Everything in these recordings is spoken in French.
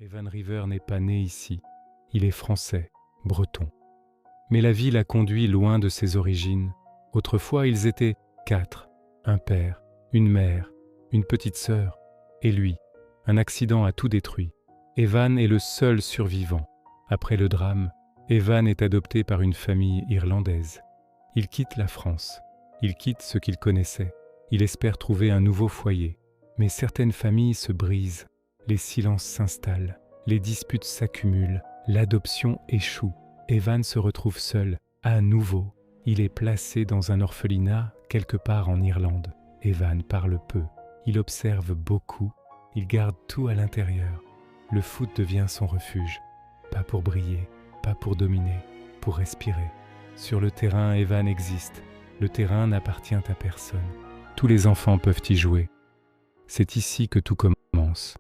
Evan River n'est pas né ici. Il est français, breton. Mais la vie l'a conduit loin de ses origines. Autrefois, ils étaient 4. Un père, une mère, une petite sœur, et lui. Un accident a tout détruit. Evan est le seul survivant. Après le drame, Evan est adopté par une famille irlandaise. Il quitte la France. Il quitte ce qu'il connaissait. Il espère trouver un nouveau foyer. Mais certaines familles se brisent. Les silences s'installent. Les disputes s'accumulent. L'adoption échoue. Evan se retrouve seul, à nouveau. Il est placé dans un orphelinat quelque part en Irlande. Evan parle peu. Il observe beaucoup. Il garde tout à l'intérieur. Le foot devient son refuge. Pas pour briller, pas pour dominer, pour respirer. Sur le terrain, Evan existe. Le terrain n'appartient à personne. Tous les enfants peuvent y jouer. C'est ici que tout commence.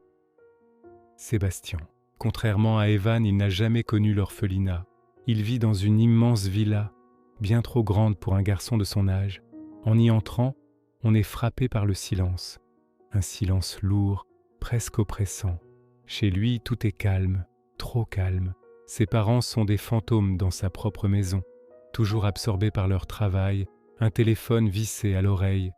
Sébastien. Contrairement à Evan, il n'a jamais connu l'orphelinat. Il vit dans une immense villa, bien trop grande pour un garçon de son âge. En y entrant, on est frappé par le silence. Un silence lourd, presque oppressant. Chez lui, tout est calme, trop calme. Ses parents sont des fantômes dans sa propre maison, toujours absorbés par leur travail, un téléphone vissé à l'oreille,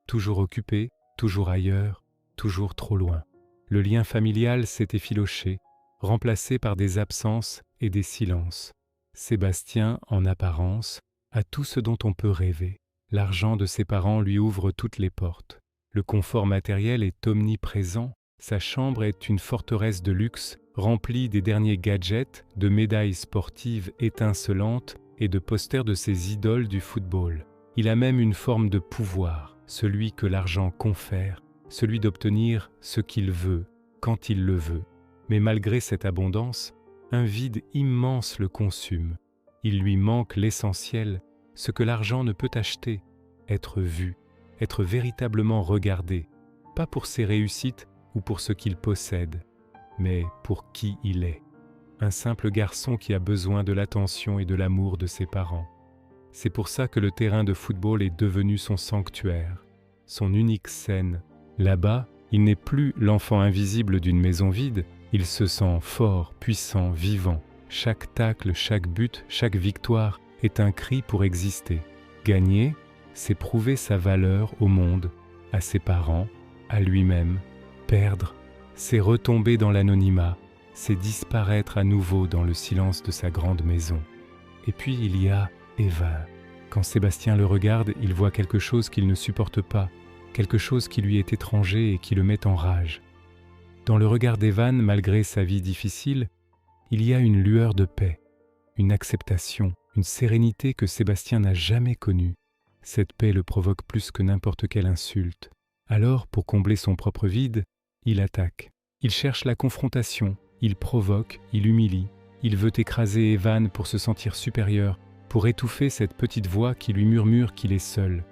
toujours occupé, toujours ailleurs, toujours trop loin. Le lien familial s'est effiloché, remplacé par des absences et des silences. Sébastien, en apparence, a tout ce dont on peut rêver. L'argent de ses parents lui ouvre toutes les portes. Le confort matériel est omniprésent. Sa chambre est une forteresse de luxe, remplie des derniers gadgets, de médailles sportives étincelantes et de posters de ses idoles du football. Il a même une forme de pouvoir, celui que l'argent confère, celui d'obtenir ce qu'il veut, quand il le veut. Mais malgré cette abondance, un vide immense le consume. Il lui manque l'essentiel, ce que l'argent ne peut acheter, être vu, être véritablement regardé, pas pour ses réussites ou pour ce qu'il possède, mais pour qui il est. Un simple garçon qui a besoin de l'attention et de l'amour de ses parents. C'est pour ça que le terrain de football est devenu son sanctuaire, son unique scène. Là-bas, il n'est plus l'enfant invisible d'une maison vide, il se sent fort, puissant, vivant. Chaque tacle, chaque but, chaque victoire est un cri pour exister. Gagner, c'est prouver sa valeur au monde, à ses parents, à lui-même. Perdre, c'est retomber dans l'anonymat, c'est disparaître à nouveau dans le silence de sa grande maison. Et puis il y a Evan. Quand Sébastien le regarde, il voit quelque chose qu'il ne supporte pas, quelque chose qui lui est étranger et qui le met en rage. Dans le regard d'Evan, malgré sa vie difficile, il y a une lueur de paix, une acceptation, une sérénité que Sébastien n'a jamais connue. Cette paix le provoque plus que n'importe quelle insulte. Alors, pour combler son propre vide, il attaque. Il cherche la confrontation, il provoque, il humilie. Il veut écraser Evan pour se sentir supérieur, pour étouffer cette petite voix qui lui murmure qu'il est seul.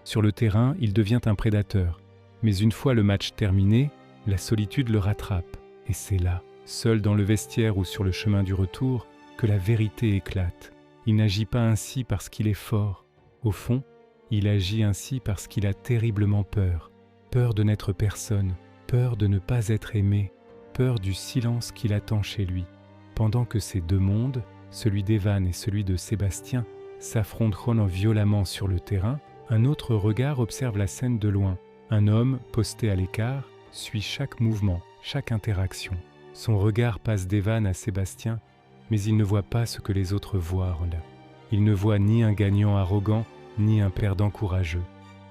Sur le terrain, il devient un prédateur. Mais une fois le match terminé, la solitude le rattrape. Et c'est là, seul dans le vestiaire ou sur le chemin du retour, que la vérité éclate. Il n'agit pas ainsi parce qu'il est fort. Au fond, il agit ainsi parce qu'il a terriblement peur. Peur de n'être personne, peur de ne pas être aimé, peur du silence qu'il attend chez lui. Pendant que ces deux mondes, celui d'Evan et celui de Sébastien, s'affronteront violemment sur le terrain, un autre regard observe la scène de loin. Un homme, posté à l'écart, suit chaque mouvement, chaque interaction. Son regard passe d'Evan à Sébastien, mais il ne voit pas ce que les autres voient là. Il ne voit ni un gagnant arrogant, ni un perdant courageux.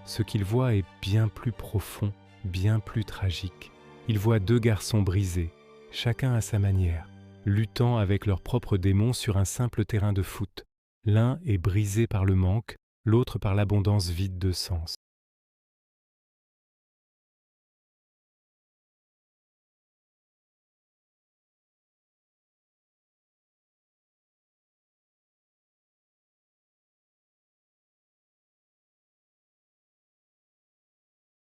Ce qu'il voit est bien plus profond, bien plus tragique. Il voit deux garçons brisés, chacun à sa manière, luttant avec leurs propres démons sur un simple terrain de foot. L'un est brisé par le manque, l'autre par l'abondance vide de sens.